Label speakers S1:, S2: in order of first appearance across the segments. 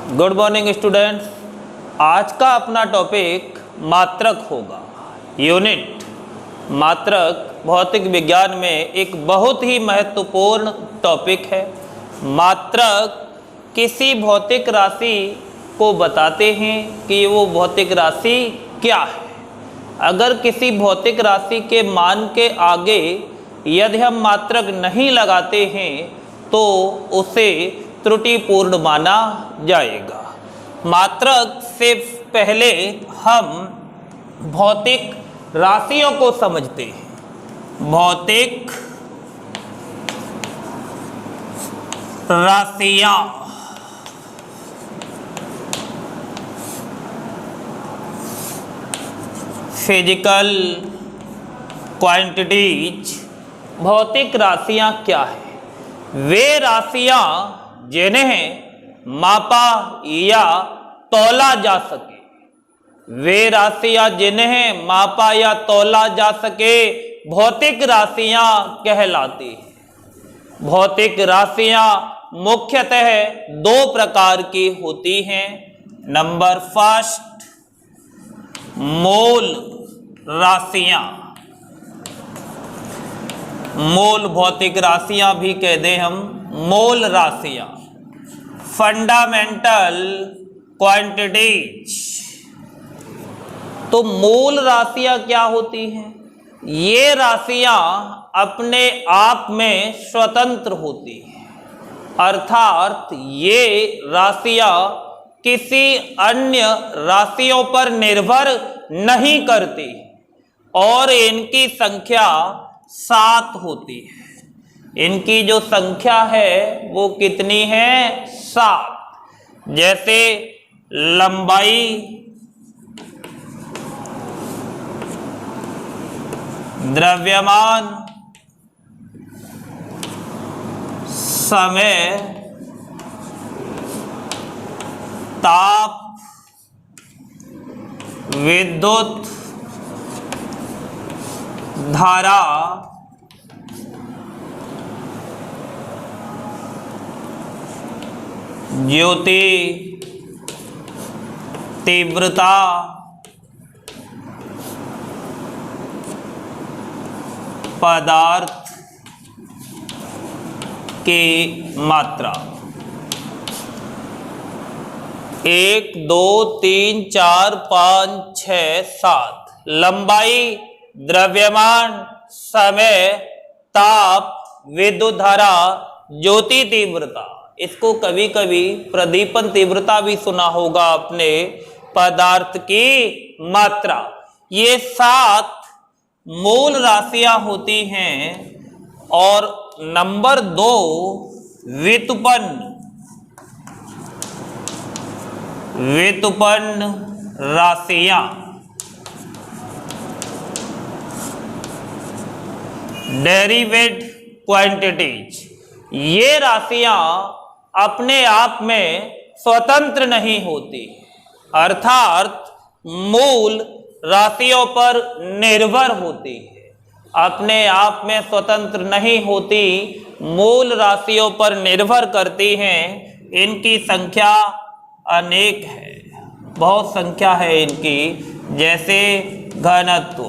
S1: Good morning students. आज का अपना टॉपिक मात्रक होगा। यूनिट मात्रक भौतिक विज्ञान में एक बहुत ही महत्वपूर्ण टॉपिक है। मात्रक किसी भौतिक राशि को बताते हैं कि वो भौतिक राशि क्या है। अगर किसी भौतिक राशि के मान के आगे यदि हम मात्रक नहीं लगाते हैं तो उसे त्रुटिपूर्ण माना जाएगा। मात्रक से पहले हम भौतिक राशियों को समझते हैं। भौतिक राशियां फिजिकल क्वांटिटीज। भौतिक राशियां क्या है? वे राशियां जिन्हें मापा या तौला जा सके। वे राशियां जिन्हें मापा या तौला जा सके भौतिक राशियां कहलाती हैं। भौतिक राशियां मुख्यतः दो प्रकार की होती हैं। नंबर फर्स्ट, मूल राशियां। मूल भौतिक राशियां भी कह दें हम, मूल राशियां, फंडामेंटल क्वांटिटीज। तो मूल राशियां क्या होती हैं? ये राशियां अपने आप में स्वतंत्र होती हैं, अर्थात ये राशियां किसी अन्य राशियों पर निर्भर नहीं करती और इनकी संख्या 7 होती है। इनकी जो संख्या है वो कितनी है? 7। जैसे लंबाई, द्रव्यमान, समय, ताप, विद्युत धारा, ज्योति, तीव्रता, पदार्थ की मात्रा। 1 2 3 4 5 6 7। लंबाई, द्रव्यमान, समय, ताप, विद्युत धारा, ज्योति तीव्रता। इसको कभी कभी प्रदीपन तीव्रता भी सुना होगा आपने। पदार्थ की मात्रा। ये 7 मूल राशियां होती हैं। और नंबर 2, व्युत्पन्न राशियां। Derivative quantities. ये राशियां अपने आप में स्वतंत्र नहीं होती, अर्थात मूल राशियों पर निर्भर होती है। अपने आप में स्वतंत्र नहीं होती, मूल राशियों पर निर्भर करती हैं। इनकी संख्या अनेक है, बहुत संख्या है इनकी। जैसे घनत्व,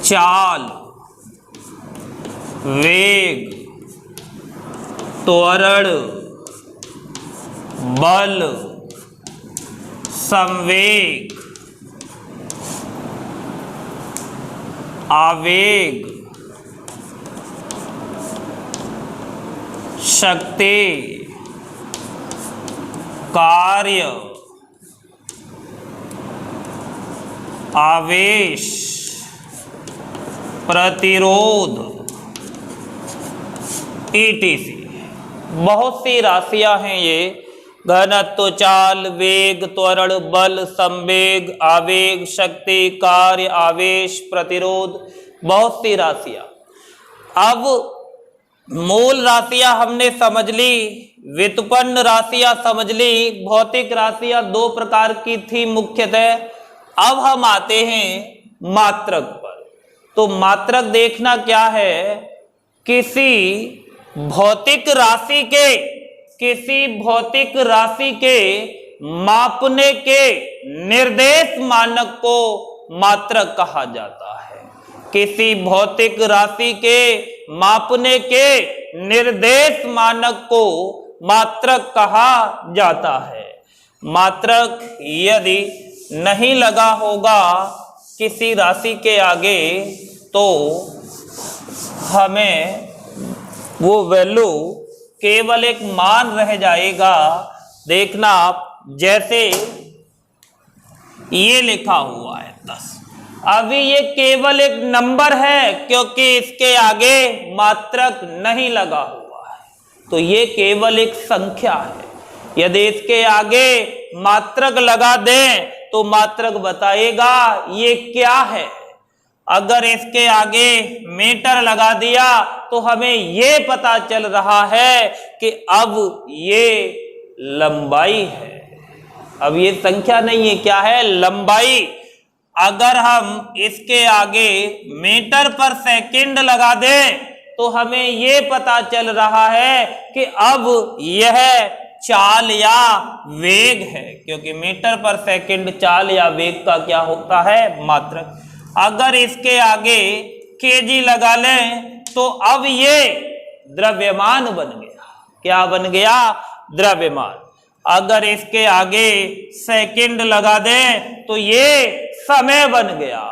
S1: चाल, वेग, त्वरण, बल, संवेग, आवेग, शक्ति, कार्य, आवेश, प्रतिरोध, ETC। बहुत सी राशियां हैं ये। घनत्व, चाल, वेग, त्वरण, बल, संवेग, आवेग, शक्ति, कार्य, आवेश, प्रतिरोध, बहुत सी राशियां। अब मूल राशियां हमने समझ ली, व्युत्पन्न राशियां समझ ली। भौतिक राशियां दो प्रकार की थी मुख्यतः। अब हम आते हैं मात्रक पर। तो मात्रक देखना क्या है? किसी भौतिक राशि के किसी भौतिक राशि के मापने के निर्देश मानक को मात्रक कहा जाता है। किसी भौतिक राशि के मापने के निर्देश मानक को मात्रक कहा जाता है। मात्रक यदि नहीं लगा होगा किसी राशि के आगे तो हमें वो वैल्यू केवल एक मान रह जाएगा। देखना आप, जैसे ये लिखा हुआ है 10, अभी ये केवल एक नंबर है क्योंकि इसके आगे मात्रक नहीं लगा हुआ है, तो ये केवल एक संख्या है। यदि इसके आगे मात्रक लगा दें तो मात्रक बताएगा ये क्या है। अगर इसके आगे मीटर लगा दिया तो हमें ये पता चल रहा है कि अब ये लंबाई है। अब ये संख्या नहीं है, क्या है? लंबाई। अगर हम इसके आगे मीटर पर सेकंड लगा दें तो हमें ये पता चल रहा है कि अब यह चाल या वेग है, क्योंकि मीटर पर सेकंड चाल या वेग का क्या होता है? मात्रक। अगर इसके आगे केजी लगा लें तो अब ये द्रव्यमान बन गया। क्या बन गया? द्रव्यमान। अगर इसके आगे सेकंड लगा दें तो ये समय बन गया।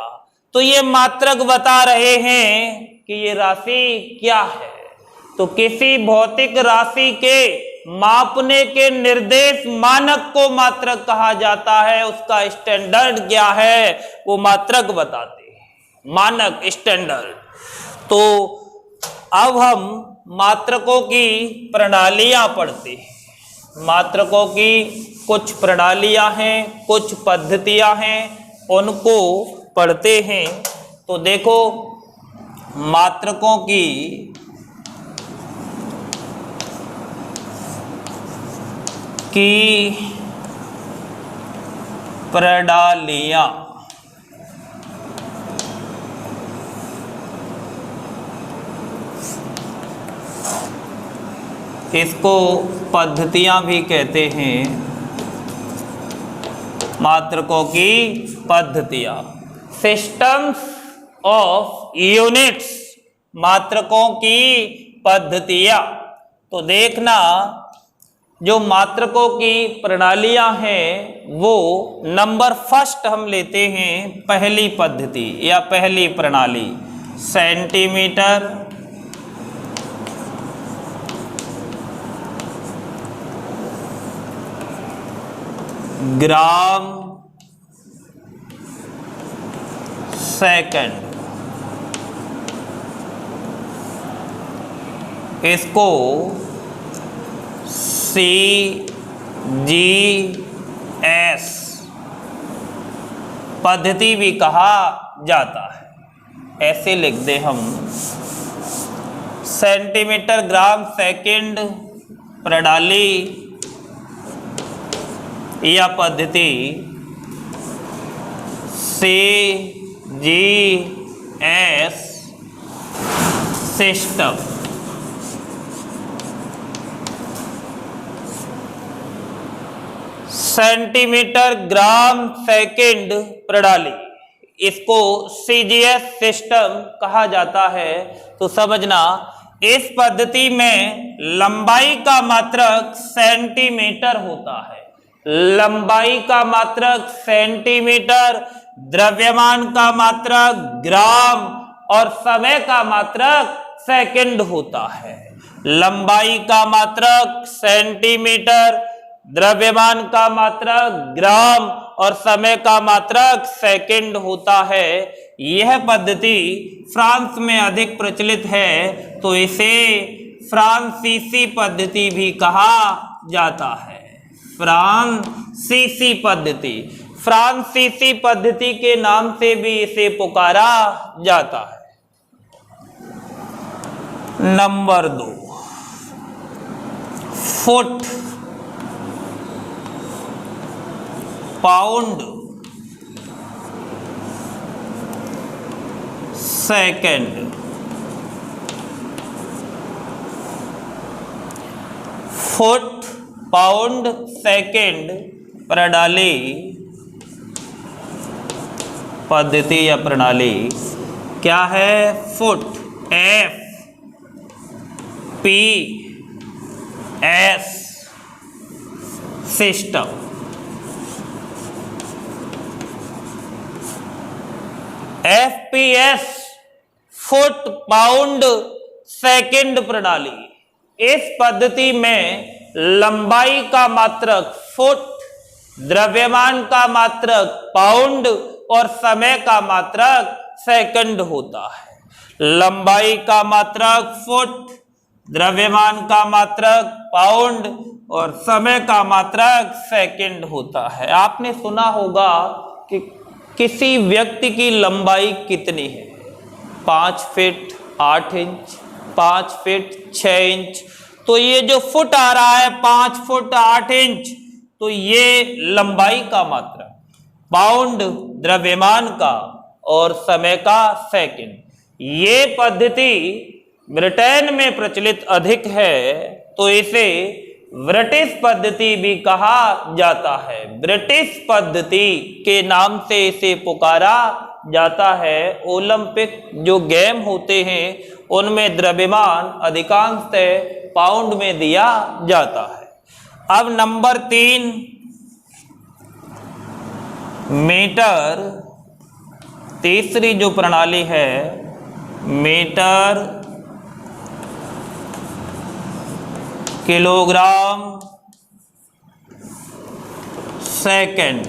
S1: तो ये मात्रक बता रहे हैं कि ये राशि क्या है। तो किसी भौतिक राशि के मापने के निर्देश मानक को मात्रक कहा जाता है। उसका स्टैंडर्ड क्या है वो मात्रक बताते हैं, मानक, स्टैंडर्ड। तो अब हम मात्रकों की प्रणालियां पढ़ते हैं। मात्रकों की कुछ प्रणालियां हैं, कुछ पद्धतियां हैं, उनको पढ़ते हैं। तो देखो, मात्रकों की प्रणालियां। इसको पद्धतियां भी कहते हैं। मात्रकों की पद्धतियां, सिस्टम्स ऑफ यूनिट्स, मात्रकों की पद्धतियां। तो देखना, जो मात्रकों की प्रणालियां हैं वो नंबर फर्स्ट हम लेते हैं पहली पद्धति या पहली प्रणाली, सेंटीमीटर, ग्राम, सेकंड। इसको CGS पद्धति भी कहा जाता है। ऐसे लिख दे हम, सेंटीमीटर, ग्राम, सेकंड प्रणाली या पद्धति CGS सिस्टम। सेंटीमीटर, ग्राम, सेकंड प्रणाली, इसको CGS सिस्टम कहा जाता है। तो समझना, इस पद्धति में लंबाई का मात्रक सेंटीमीटर होता है। लंबाई का मात्रक सेंटीमीटर, द्रव्यमान का मात्रक ग्राम और समय का मात्रक सेकंड होता है। लंबाई का मात्रक सेंटीमीटर, द्रव्यमान का मात्रक ग्राम और समय का मात्रक सेकंड होता है। यह पद्धति फ्रांस में अधिक प्रचलित है, तो इसे फ्रांसीसी पद्धति भी कहा जाता है। फ्रांसीसी पद्धति, फ्रांसीसी पद्धति के नाम से भी इसे पुकारा जाता है। Number 2, foot, pound, second. Foot, pound second प्रणाली पद्धति या प्रणाली क्या है? Foot F P S system. FPS foot pound second प्रणाली। इस पद्धति में लंबाई का मात्रक फुट, द्रव्यमान का मात्रक पाउंड और समय का मात्रक सेकंड होता है। लंबाई का मात्रक फुट, द्रव्यमान का मात्रक पाउंड और समय का मात्रक सेकंड होता है। आपने सुना होगा कि किसी व्यक्ति की लंबाई कितनी है? 5 फीट 8 इंच, 5 फीट 6 इंच। तो ये जो फुट आ रहा है 5 फुट 8 इंच, तो ये लंबाई का मात्रक, पाउंड द्रव्यमान का और समय का सेकंड। ये पद्धति ब्रिटेन में प्रचलित अधिक है, तो इसे ब्रिटिश पद्धति भी कहा जाता है। ब्रिटिश पद्धति के नाम से इसे पुकारा जाता है। ओलंपिक जो गेम होते हैं उनमें द्रव्यमान अधिकांशतः पाउंड में दिया जाता है। अब नंबर 3, मीटर। तीसरी जो प्रणाली है मीटर किलोग्राम सेकंड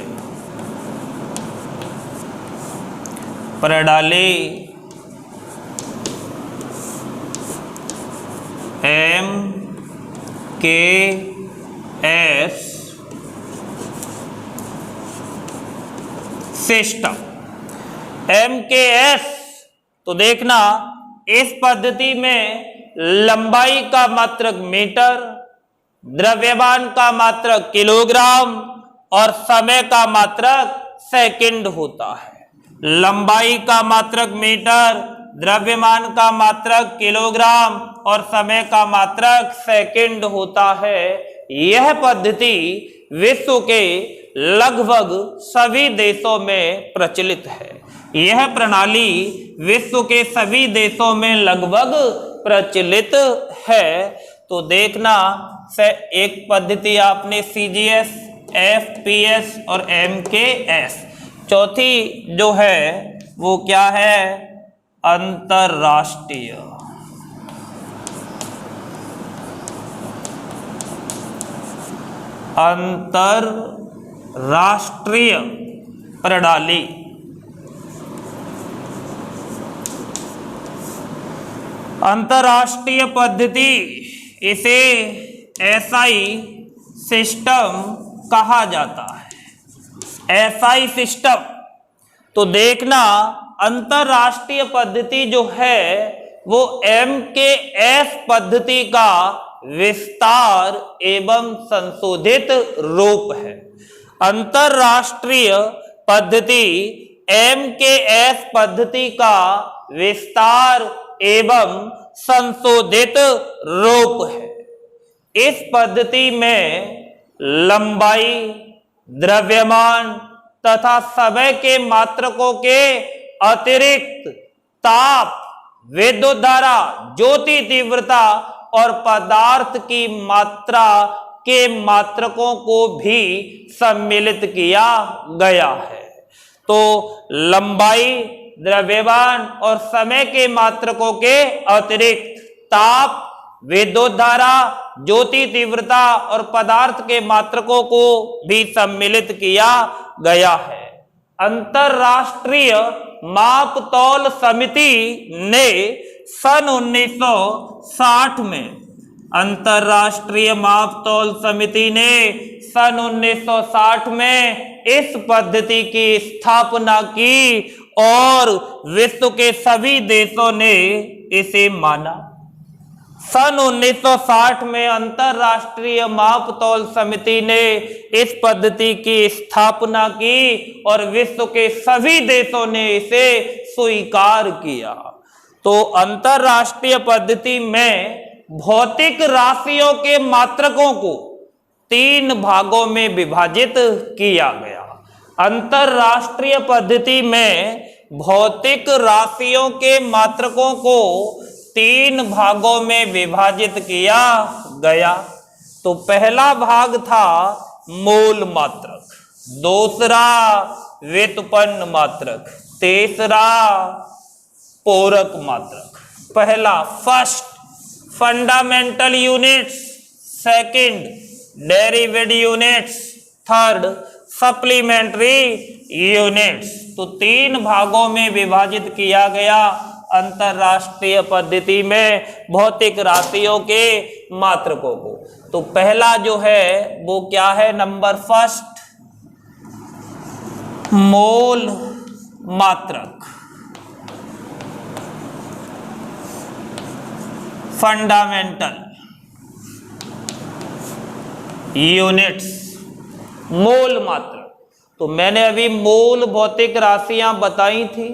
S1: प्रणाली MKS सिस्टम। MKS तो देखना, इस पद्धति में लंबाई का मात्रक मीटर, द्रव्यमान का मात्रक किलोग्राम और समय का मात्रक सेकंड होता है। लंबाई का मात्रक मीटर, द्रव्यमान का मात्रक किलोग्राम और समय का मात्रक सेकंड होता है। यह पद्धति विश्व के लगभग सभी देशों में प्रचलित है। यह प्रणाली विश्व के सभी देशों में लगभग प्रचलित है। तो देखना से एक पद्धति आपने CGS, FPS और MKS। चौथी जो है वो क्या है? अंतरराष्ट्रीय। अंतरराष्ट्रीय प्रणाली। अंतरराष्ट्रीय पद्धति, इसे SI सिस्टम कहा जाता है। SI system. तो देखना, अंतरराष्ट्रीय पद्धति जो है वो MKS पद्धति का विस्तार एवं संशोधित रूप है। अंतरराष्ट्रीय पद्धति MKS पद्धति का विस्तार एवं संशोधित रूप है। इस पद्धति में लंबाई, द्रव्यमान तथा समय के मात्रकों के अतिरिक्त ताप, विद्युत धारा, ज्योति तीव्रता और पदार्थ की मात्रा के मात्रकों को भी सम्मिलित किया गया है। तो लंबाई, द्रव्यमान और समय के मात्रकों के अतिरिक्त ताप, विद्युत धारा, ज्योति तीव्रता और पदार्थ के मात्रकों को भी सम्मिलित किया गया है। अंतरराष्ट्रीय मापतौल समिति ने सन 1960 में अंतरराष्ट्रीय मापतौल समिति ने सन 1960 में इस पद्धति की स्थापना की और विश्व के सभी देशों ने इसे माना। सन 1960 में अंतरराष्ट्रीय मापतौल समिति ने इस पद्धति की स्थापना की और विश्व के सभी देशों ने इसे स्वीकार किया। तो अंतरराष्ट्रीय पद्धति में भौतिक राशियों के मात्रकों को 3 भागों में विभाजित किया गया। अंतरराष्ट्रीय पद्धति में भौतिक राशियों के मात्रकों को 3 भागों में विभाजित किया गया। तो पहला भाग था मूल मात्रक, दूसरा व्युत्पन्न मात्रक, तीसरा पूरक मात्रक। पहला first fundamental units, second derivative units, third supplementary units. तो 3 भागों में विभाजित किया गया अंतरराष्ट्रीय पद्धति में भौतिक राशियों के मात्रकों को। तो पहला जो है वो क्या है, नंबर फर्स्ट मोल मात्रक, फंडामेंटल यूनिट्स, मोल मात्रक। तो मैंने अभी मूल भौतिक राशियां बताई थी।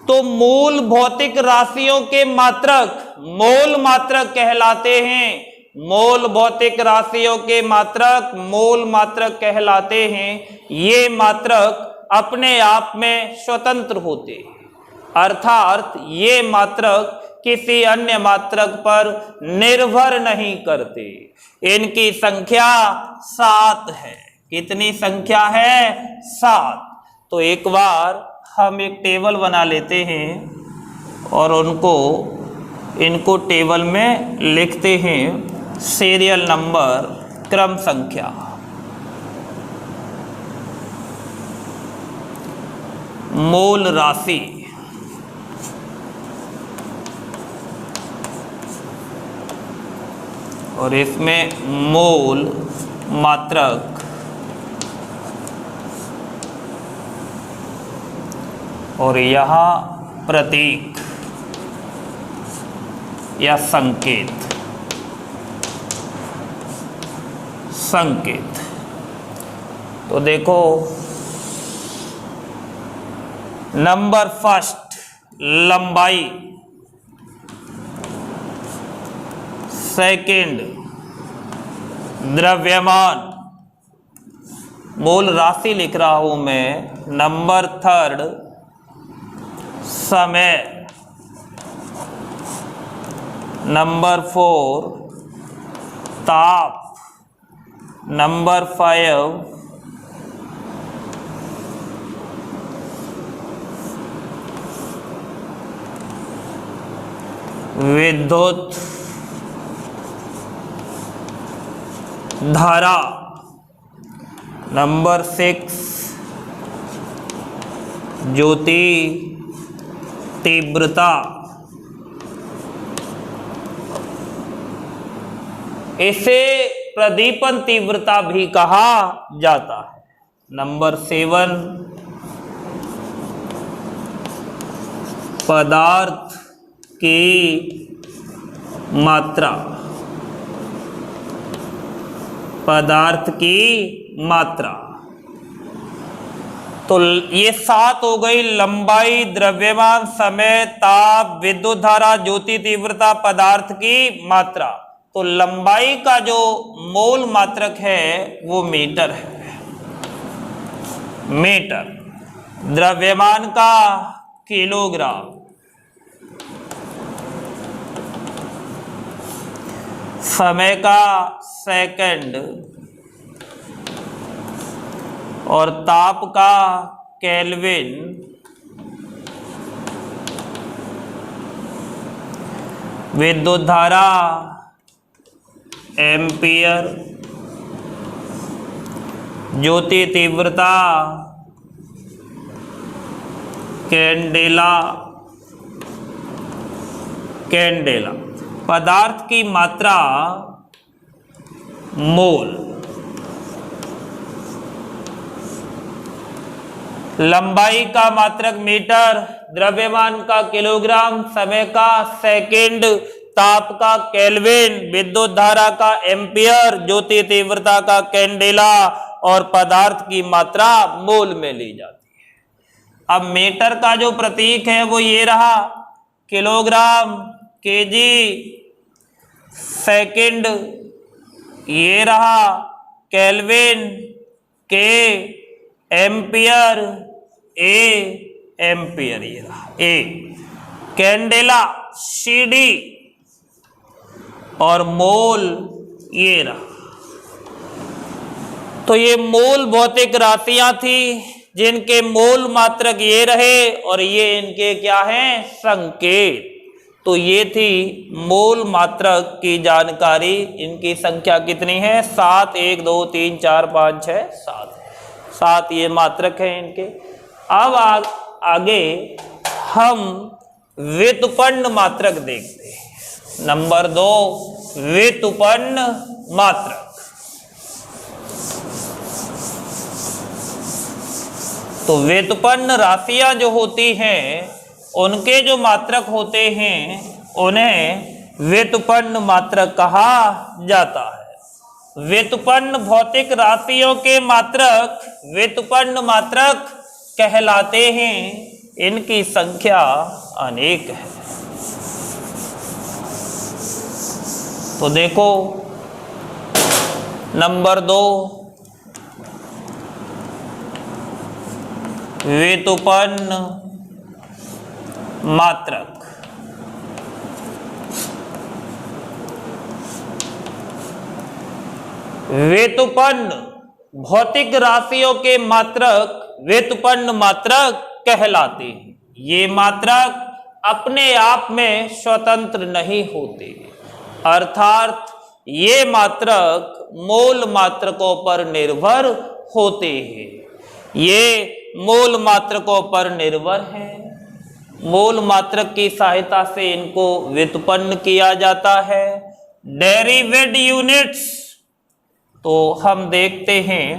S1: तो मूल भौतिक राशियों के मात्रक मोल मात्रक कहलाते हैं। मोल भौतिक राशियों के मात्रक मोल मात्रक कहलाते हैं। ये मात्रक अपने आप में स्वतंत्र होते हैं, अर्थात ये मात्रक किसी अन्य मात्रक पर निर्भर नहीं करते। इनकी संख्या 7 है। कितनी संख्या है? 7। तो एक बार हम एक टेबल बना लेते हैं और इनको टेबल में लिखते हैं। सीरियल नंबर, क्रम संख्या। मूल राशि, और इसमें मूल मात्रक, और यहाँ प्रतीक या संकेत। तो देखो, नंबर फर्स्ट लंबाई, सेकंड द्रव्यमान, मूल राशि लिख रहा हूं मैं। नंबर थर्ड समय, नंबर 4 ताप, नंबर 5 विद्युत धारा, नंबर 6 ज्योति तीव्रता। इसे प्रदीपन तीव्रता भी कहा जाता है। नंबर 7 पदार्थ की मात्रा, पदार्थ की मात्रा। तो ये 7 हो गई, लंबाई, द्रव्यमान, समय, ताप, विद्युत धारा, ज्योति तीव्रता, पदार्थ की मात्रा। तो लंबाई का जो मोल मात्रक है वो मीटर है, मीटर। द्रव्यमान का किलोग्राम, समय का सेकंड, और ताप का केल्विन, विद्युत धारा एम्पियर, ज्योति तीव्रता कैंडेला, कैंडेला। पदार्थ की मात्रा मोल, लंबाई का मात्रक मीटर, द्रव्यमान का किलोग्राम, समय का सेकंड, ताप का केल्विन, विद्युत धारा का एम्पियर, ज्योति तीव्रता का कैंडेला, और पदार्थ की मात्रा मोल में ली जाती है। अब मीटर का जो प्रतीक है वो ये रहा, किलोग्राम, केजी, सेकंड ये रहा, केल्विन, के एम्पियर, ए एम्पियर, ये रहा ए। कैंडेला सीडी और मोल ये रहा। तो ये मूल भौतिक राशियां थी जिनके मूल मात्रक ये रहे और ये इनके क्या हैं, संकेत। तो ये थी मूल मात्रक की जानकारी। इनकी संख्या कितनी है, 7, 1 2 3 4 5 6 7 ये मात्रक है इनके। अब आगे हम व्युत्पन्न मात्रक देखते हैं। नंबर 2, व्युत्पन्न मात्रक। तो व्युत्पन्न राशियां जो होती हैं उनके जो मात्रक होते हैं उन्हें व्युत्पन्न मात्रक कहा जाता है। व्युत्पन्न भौतिक राशियों के मात्रक व्युत्पन्न मात्रक कहलाते हैं। इनकी संख्या अनेक है। तो देखो नंबर 2, व्युत्पन्न मात्रक। व्युत्पन्न भौतिक राशियों के मात्रक व्युत्पन्न मात्रक कहलाते हैं। ये मात्रक अपने आप में स्वतंत्र नहीं होते, अर्थात ये मात्रक मूल मात्रकों पर निर्भर होते हैं। ये मूल मात्रकों पर निर्भर है। मूल मात्रक की सहायता से इनको व्युत्पन्न किया जाता है। डेरिवेड यूनिट्स, तो हम देखते हैं,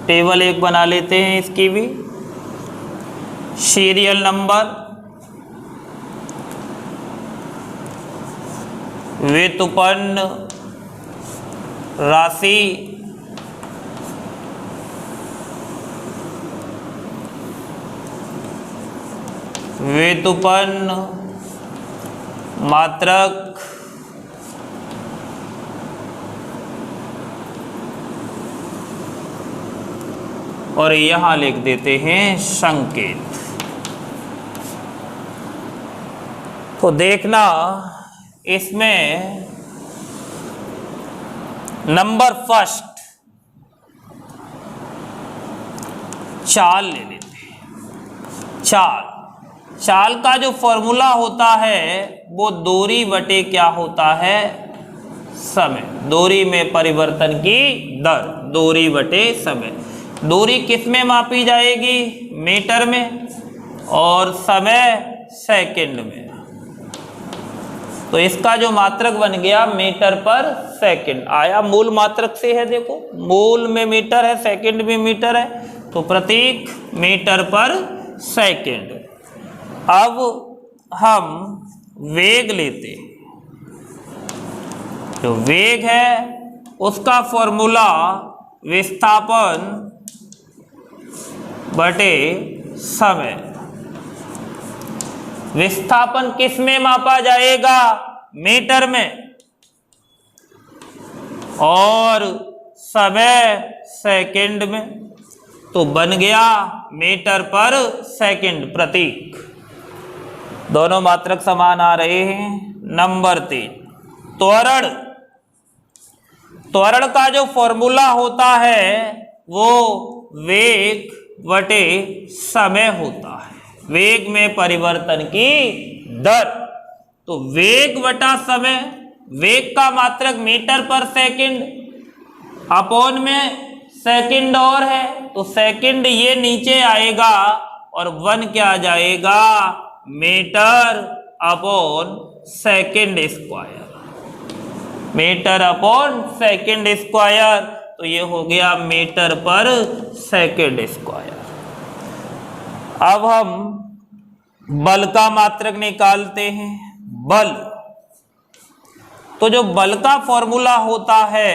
S1: टेबल एक बना लेते हैं इसकी भी। सीरियल नंबर, व्युत्पन्न राशि, व्युत्पन्न मात्रक, और यहां लिख देते हैं संकेत। तो देखना इसमें नंबर फर्स्ट चाल ले लेते हैं। चाल का जो फॉर्मूला होता है वो दूरी बटे क्या होता है, समय। दूरी में परिवर्तन की दर, दूरी बटे समय। दूरी किस में मापी जाएगी, मीटर में, और समय सेकंड में। तो इसका जो मात्रक बन गया मीटर पर सेकंड आया, मूल मात्रक से है। देखो मूल में मीटर है, सेकंड में मीटर है, तो प्रतीक मीटर पर सेकंड। अब हम वेग लेते हैं। जो वेग है उसका फॉर्मूला विस्थापन बटे समय। विस्थापन किस में मापा जाएगा, मीटर में, और समय सेकंड में। तो बन गया मीटर पर सेकंड प्रतीक। दोनों मात्रक समान आ रहे हैं। नंबर 3, त्वरण। त्वरण का जो फॉर्मूला होता है वो वेग बटे समय होता है, वेग में परिवर्तन की दर। तो वेग बटा समय, वेग का मात्रक मीटर पर सेकंड, अपॉन में सेकंड और है, तो सेकंड ये नीचे आएगा और बन क्या जाएगा, metre upon second square. Metre upon second square, तो ये हो गया मीटर पर सेकंड स्क्वायर। अब हम बल का मात्रक निकालते हैं। बल, तो जो बल का फॉर्मूला होता है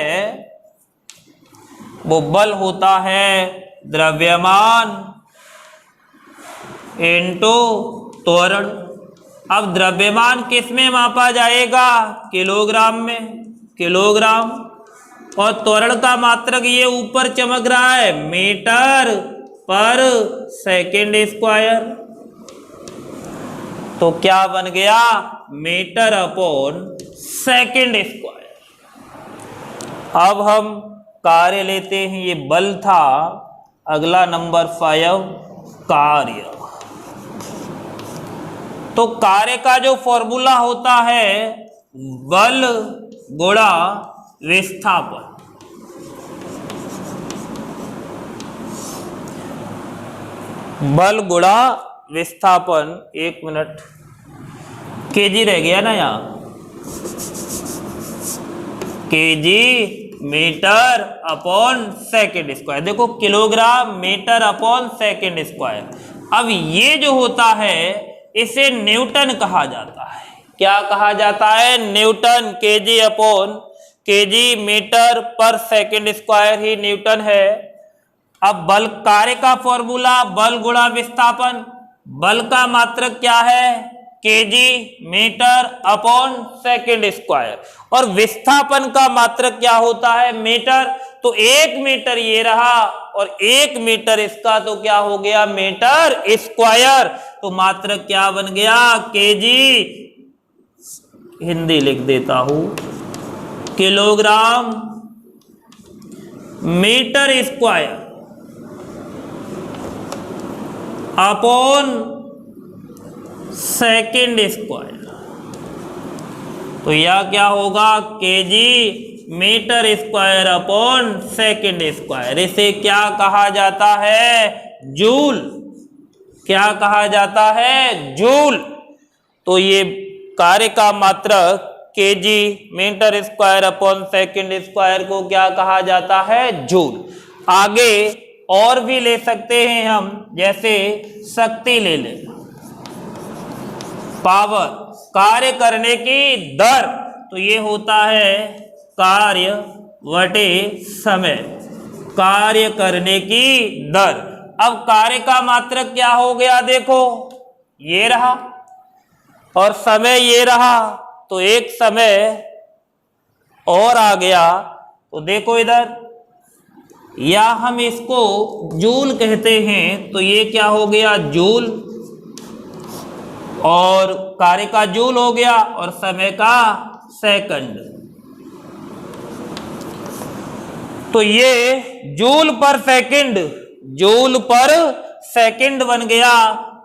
S1: वो बल होता है द्रव्यमान इंटू त्वरण। अब द्रव्यमान किस में मापा जाएगा, किलोग्राम में, किलोग्राम। और त्वरण का मात्रक ये ऊपर चमक रहा है मीटर पर सेकेंड स्क्वायर। तो क्या बन गया मीटर अपॉन सेकेंड स्क्वायर। अब हम कार्य लेते हैं, ये बल था। अगला नंबर 5 कार्य। तो कार्य का जो फॉर्मूला होता है बल गुणा विस्थापन। बल गुणा विस्थापन, 1 मिनट, केजी रह गया ना यहाँ, KG metre upon second square. देखो kilogram meter upon second square. अब ये जो होता है इसे न्यूटन कहा जाता है। क्या कहा जाता है? Newton. Kg upon kg metre पर सेकेंड स्क्वायर ही न्यूटन है। अब बल कार्य का फॉर्मूला बल गुणा विस्थापन। बल का मात्रक क्या है? Kg metre upon second square. और विस्थापन का मात्रक क्या होता है? मीटर। तो 1 मीटर ये रहा और 1 मीटर इसका, तो क्या हो गया मीटर स्क्वायर। तो मात्रक क्या बन गया? केजी। हिंदी लिख देता हूं, kilogram metre square upon second square. तो यह क्या होगा? Kg metre square upon second square. इसे क्या कहा जाता है? जूल। क्या कहा जाता है? जूल। तो ये कार्य का मात्रक kg metre square upon second square को क्या कहा जाता है? जूल। आगे और भी ले सकते हैं हम, जैसे शक्ति ले लें, पावर, कार्य करने की दर। तो ये होता है कार्य बटे समय, कार्य करने की दर। अब कार्य का मात्रक क्या हो गया? देखो ये रहा और समय ये रहा, तो एक समय और आ गया। तो देखो इधर, या हम इसको जूल कहते हैं, तो ये क्या हो गया? जूल। और कार्य का जूल हो गया और समय का सेकंड। तो ये जूल पर सेकंड, जूल पर सेकंड बन गया।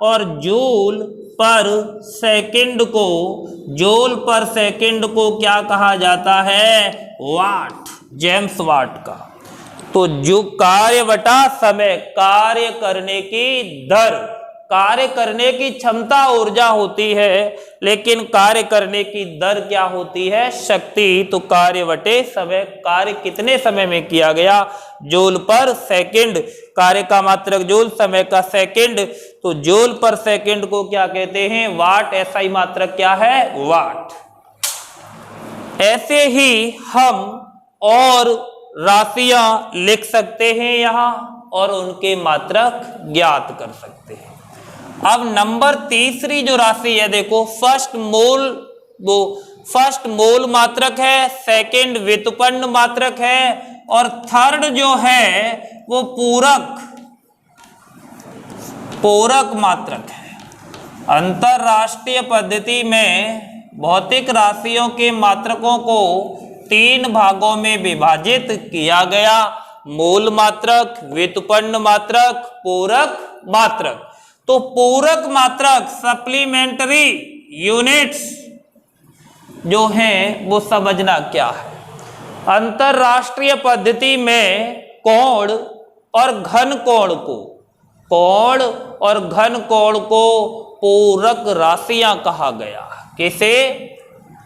S1: और जूल पर सेकंड को, जूल पर सेकंड को क्या कहा जाता है? वाट, जेम्स वाट का। तो जो कार्य बटा समय, कार्य करने की दर, कार्य करने की क्षमता ऊर्जा होती है, लेकिन कार्य करने की दर क्या होती है? शक्ति। तो कार्य बटे समय, कार्य कितने समय में किया गया? जूल पर सेकंड। कार्य का मात्रक जूल, समय का सेकंड। तो जूल पर सेकंड को क्या कहते हैं? वाट। ऐसा ही मात्रक क्या है? वाट। ऐसे ही हम और राशियां लिख सकते हैं यहां और उनके मात्रक ज्ञात कर सकते हैं। अब नंबर तीसरी जो राशि है, देखो फर्स्ट मोल, वो फर्स्ट मोल मात्रक है, सेकंड व्युत्पन्न मात्रक है और थर्ड जो है वो पूरक मात्रक है। अंतरराष्ट्रीय पद्धति में भौतिक राशियों के मात्रकों को 3 भागों में विभाजित किया गया: मूल मात्रक, व्युत्पन्न मात्रक, पूरक मात्रक। तो पूरक मात्रक, सप्लीमेंट्री यूनिट्स जो हैं वो समझना क्या है। अंतरराष्ट्रीय पद्धति में कोण और घन कोण को, कोण और घन कोण को पूरक राशियां कहा गया। किसे?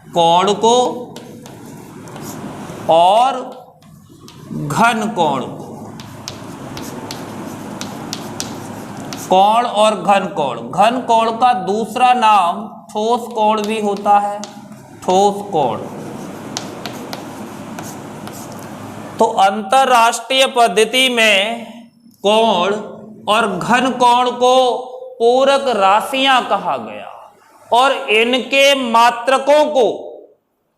S1: कोण को और घन कोण को। कोण और घन कोण, घन कोण का दूसरा नाम ठोस कोण भी होता है, ठोस कोण। तो अंतरराष्ट्रीय पद्धति में कोण और घन कोण को पूरक राशियां कहा गया और इनके मात्रकों को,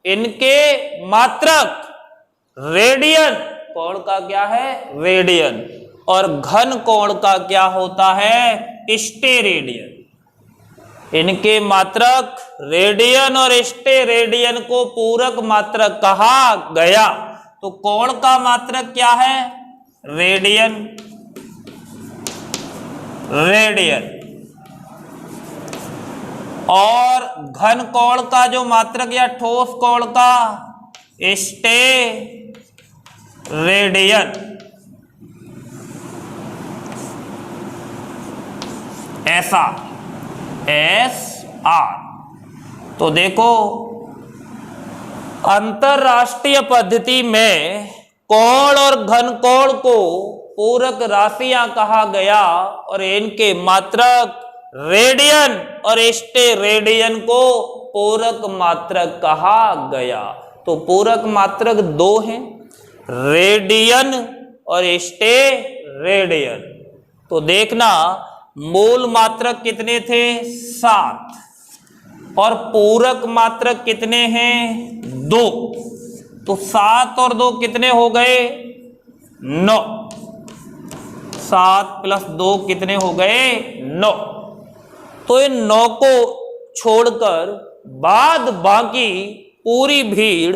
S1: इनके मात्रक रेडियन, कोण का क्या है? रेडियन। और घन कोण का क्या होता है? स्टेरेडियन। इनके मात्रक रेडियन और स्टेरेडियन को पूरक मात्रक कहा गया। तो कोण का मात्रक क्या है? Radian, radian. और घन कोण का जो मात्रक या ठोस कोण का? स्टेरेडियन। ऐसा SR। तो देखो, अंतरराष्ट्रीय पद्धति में कोण और घन कोण को पूरक राशियां कहा गया और इनके मात्रक रेडियन और स्टेरेडियन को पूरक मात्रक कहा गया। तो पूरक मात्रक दो हैं, रेडियन और स्टेरेडियन। तो देखना, मूल मात्रक कितने थे? 7। और पूरक मात्रक कितने हैं? 2। तो 7 और 2 कितने हो गए? 9। 7 + 2 कितने हो गए? 9। तो इन 9 को छोड़कर बाद बाकी पूरी भीड़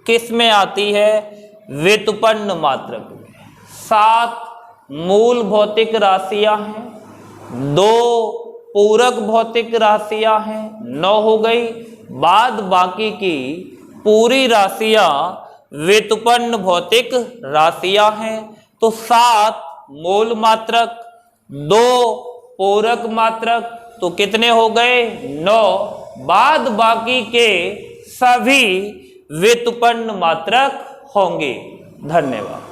S1: किस में आती है? व्युत्पन्न मात्रक में। 7 मूल भौतिक राशियां हैं, 2 पूरक भौतिक राशियां हैं, 9 हो गई। बाद बाकी की पूरी राशियां व्युत्पन्न भौतिक राशियां हैं। तो 7 मूल मात्रक, 2 पूरक मात्रक, तो कितने हो गए? 9। बाद बाकी के सभी व्युत्पन्न मात्रक होंगे। धन्यवाद।